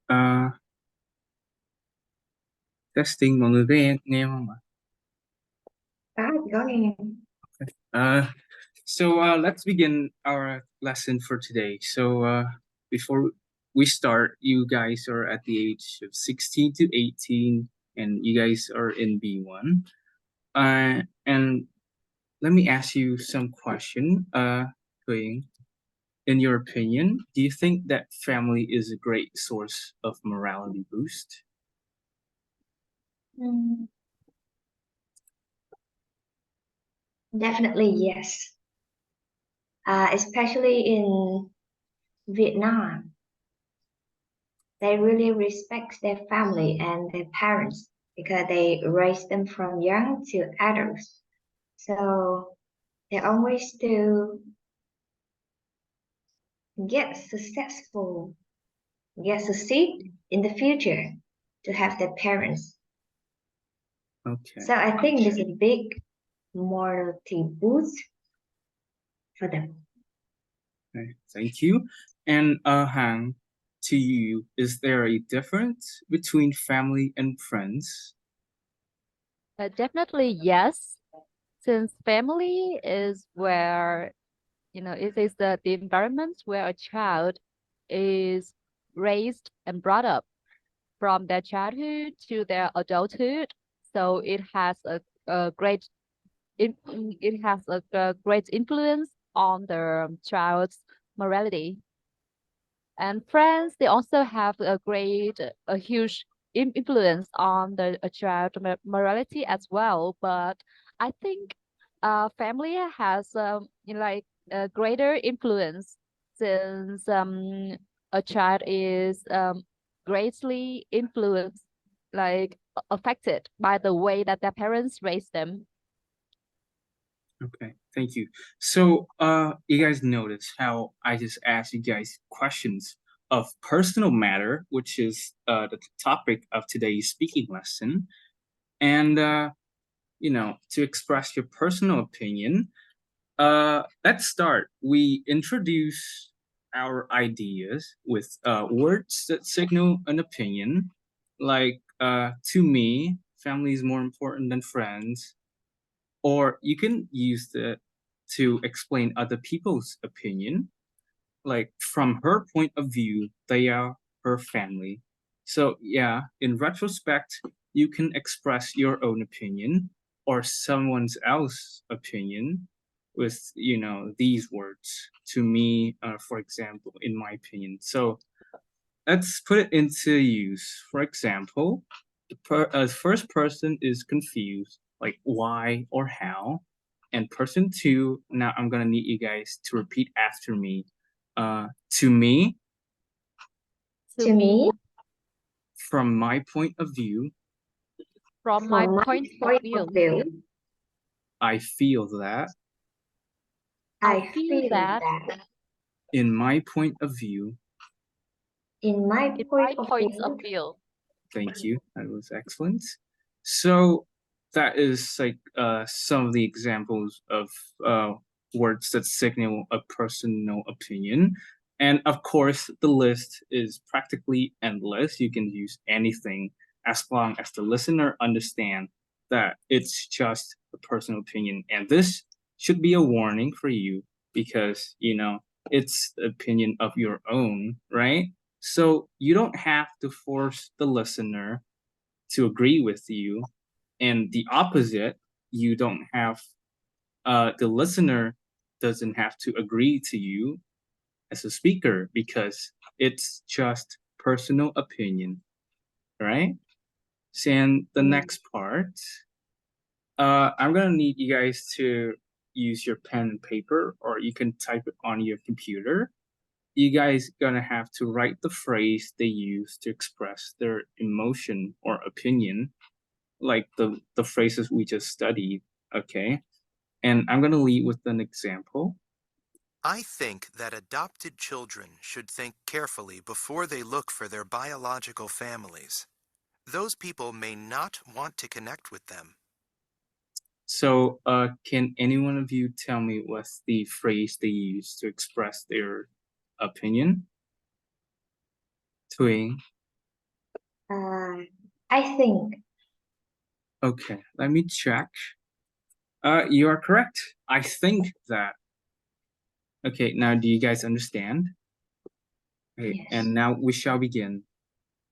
À, testing mọi người có nghe không ạ? Có nghe. Uh, let's begin our lesson for today. Before we start, you guys are at the age of 16 to 18 and you guys are in B1. And let me ask you some question. Huyen, in your opinion, do you think that family is a great source of morality boost? Definitely yes. Especially in Vietnam, they really respect their family and their parents because they raise them from young to adults. So they always to get successful, get succeed in the future to have their parents. Okay. So I think this is a big morality boost for them. Okay, thank you. And Han, to you, is there a difference between family and friends? Definitely yes, since family is where, it is the environment where a child is raised and brought up from their childhood to their adulthood. So it has a great it has a great influence on the child's morality. And friends, they also have a huge influence on the child morality as well. But I think family has a greater influence since a child is greatly influenced, affected by the way that their parents raise them. Okay, thank you. So you guys notice how I just asked you guys questions of personal matter, which is the topic of today's speaking lesson. And to express your personal opinion, let's start. We introduce our ideas with words that signal an opinion, like to me, family is more important than friends. Or you can use it to explain other people's opinion, like from her point of view, they are her family. So yeah, in retrospect, you can express your own opinion or someone else's opinion with these words. To me, for example, in my opinion. So let's put it into use. For example, the first person is confused, like why or how. And person two, now I'm gonna need you guys to repeat after me. To me, To me, from my point of view, From my point of view, I feel that. I feel that. In my point of view, In my point of view. thank you. That was excellent. So that is like some of the examples of words that signal a personal opinion. And of course, the list is practically endless. You can use anything as long as the listener understand that it's just a personal opinion. And this should be a warning for you because, it's the opinion of your own, right? So you don't have to force the listener to agree with you. And the opposite, you don't have, the listener doesn't have to agree to you as a speaker because it's just personal opinion, right? So, and the next part, I'm gonna need you guys to use your pen and paper, or you can type it on your computer. You guys gonna have to write the phrase they use to express their emotion or opinion, like the phrases we just studied, okay? And I'm gonna lead with an example. I think that adopted children should think carefully before they look for their biological families. Those people may not want to connect with them. So, can any one of you tell me what's the phrase they use to express their opinion? Twing. I think. Okay, let me check. You are correct. I think that. Okay, now do you guys understand? Okay, Yes. and now we shall begin.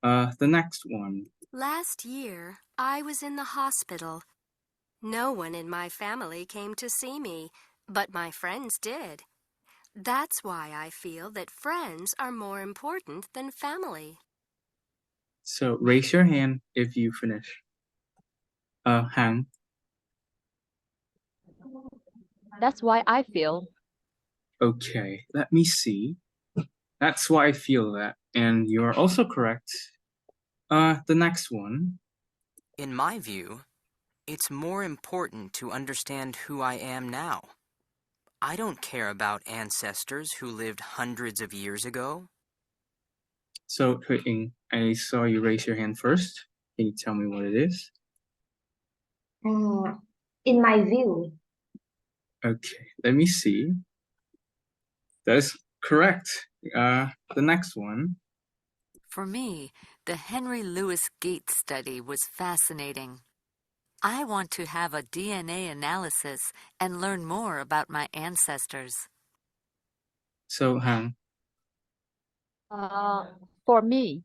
The next one. Last year, I was in the hospital. No one in my family came to see me, but my friends did. That's why I feel that friends are more important than family. So raise your hand if you finish. Hang. That's why I feel. Okay, let me see. That's why I feel that. And you're also correct. The next one. In my view, it's more important to understand who I am now. I don't care about ancestors who lived hundreds of years ago. So, Hui-ing, I saw you raise your hand first. Can you tell me what it is? In my view. Okay, let me see. That's correct. The next one. For me, the Henry Louis Gates study was fascinating. I want to have a DNA analysis and learn more about my ancestors. So, Hang. For me,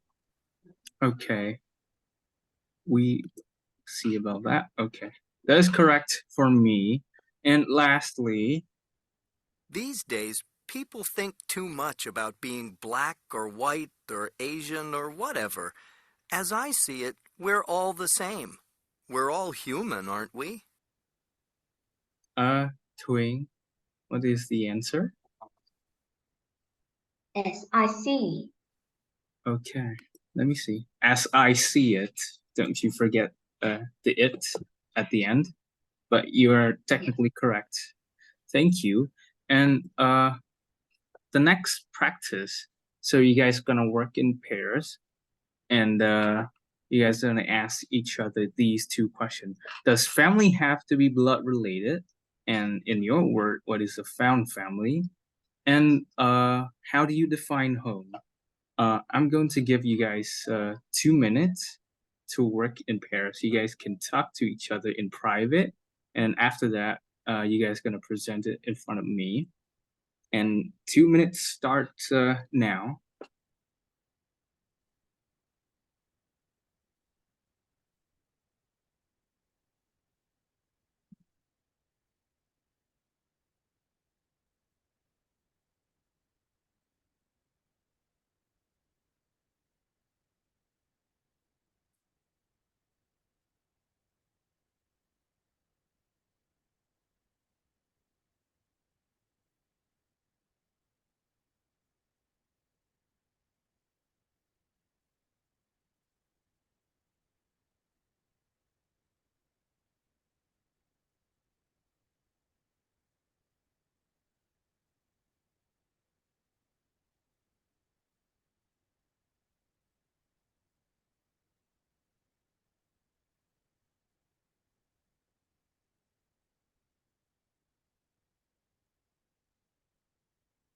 Okay. We see about that. Okay. That is correct for me. And lastly, These days, people think too much about being black or white or Asian or whatever. As I see it, we're all the same. We're all human, aren't we? Twing, what is the answer? As I see. Okay, let me see. As I see it, don't you forget the it at the end. But you are technically correct. Thank you. And the next practice, so you guys gonna work in pairs, and you guys gonna ask each other these two questions. Does family have to be blood related? And in your word, what is a found family? And how do you define home? I'm going to give you guys 2 minutes to work in pairs. You guys can talk to each other in private, and after that, you guys gonna present it in front of me. And 2 minutes start now.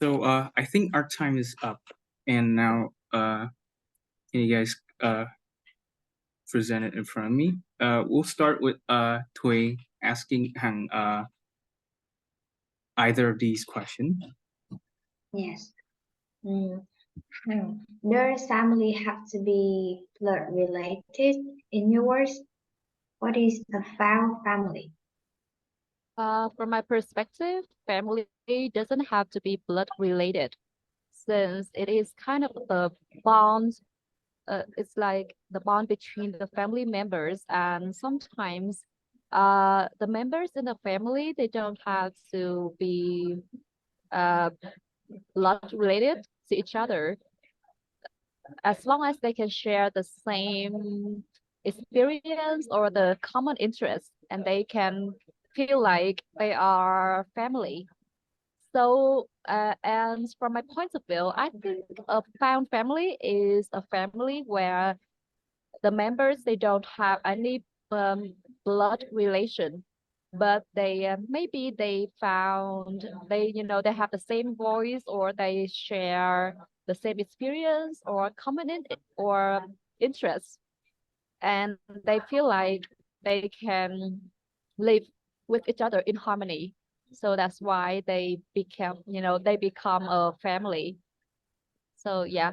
So I think our time is up, and now can you guys present it in front of me? We'll start with Tui asking Hang either of these questions. Yes. Does family have to be blood related? In your words, what is a found family? from my perspective, family doesn't have to be blood related, since it is kind of the bond. It's like the bond between the family members, and sometimes, the members in the family, they don't have to be uh blood related to each other, as long as they can share the same experience or the common interest, and they can feel like they are family. So, and from my point of view, I think a found family is a family where the members, they don't have any blood relation, but they maybe they found they they have the same voice, or they share the same experience or common or interests, and they feel like they can live with each other in harmony. So that's why they become a family. So yeah.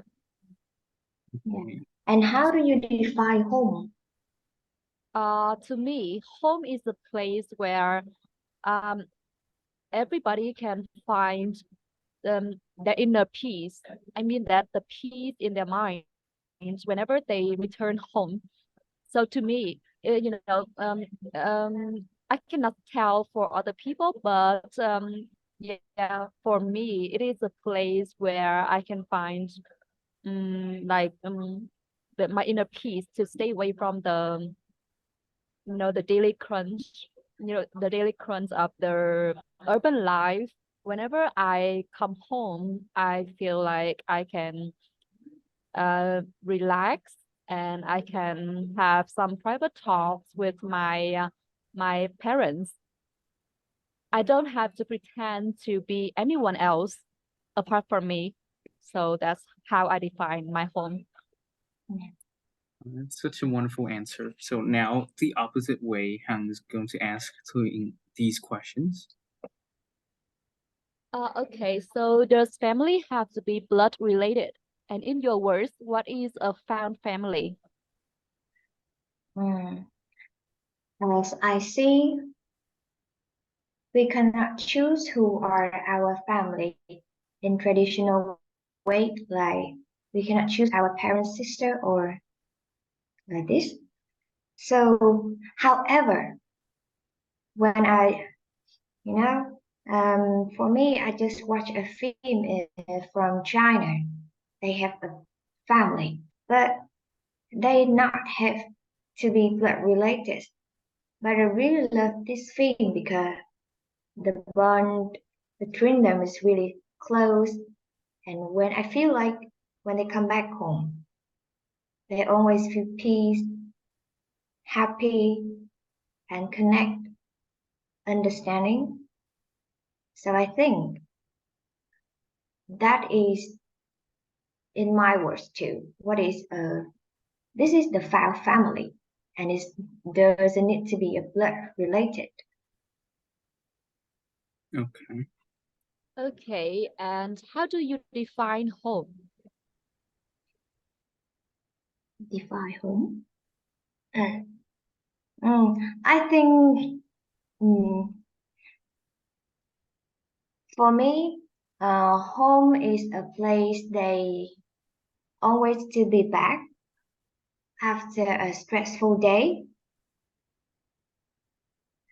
Yeah. And how do you define home? To me, home is a place where um everybody can find their inner peace. I mean that the peace in their minds whenever they return home. So to me, I cannot tell for other people, but yeah, for me, it is a place where I can find like my inner peace to stay away from the daily crunch, the daily crunch of the urban life. Whenever I come home, I feel like I can relax, and I can have some private talks with my parents. I don't have to pretend to be anyone else apart from me. So that's how I define my home. That's such a wonderful answer. So now the opposite way, Han is going to ask in these questions. Okay, so does family have to be blood related? And in your words, what is a found family? As I see, we cannot choose who are our family in traditional way, like we cannot choose our parents' sister or like this. So, however, when for me, I just watched a film from China. They have a family, but they not have to be blood related. But I really love this film because the bond between them is really close. And when I feel like when they come back home, they always feel peace, happy, and connect, understanding. So I think that is in my words too. This is the foul family, and it doesn't need to be a blood related. Okay. Okay, and how do you define home? Define home. I think for me, home is a place they always to be back after a stressful day,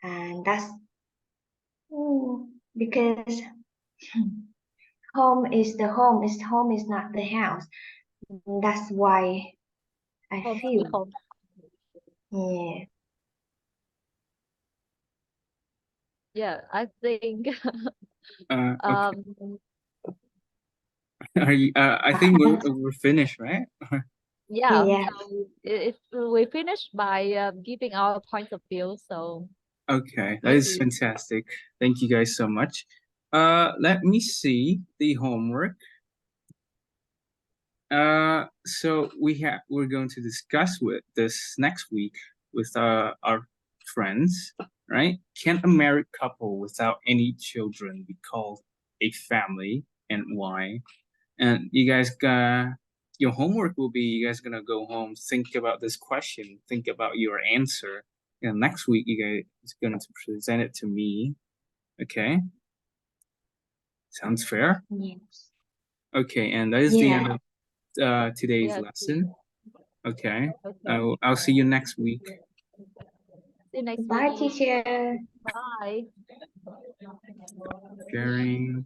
and that's because home is not the house. That's why I Home sweet feel home. yeah. Yeah, I think Okay. um Are you? I think we're finished, right? yeah, Yeah. so if we finish by giving our points of view, so Okay, that is maybe fantastic. Thank you guys so much. Let me see the homework. So we're going to discuss with this next week with our friends, right? Can a married couple without any children be called a family, and why? And you guys your homework will be you guys gonna go home, think about this question, think about your answer, and next week you guys is gonna present it to me. Okay, sounds fair. Yes. Okay, and that is the end Yeah. of today's yeah. lesson. Okay, Okay. I'll see you next week. See you next Bye, week. teacher. Bye. Sharing.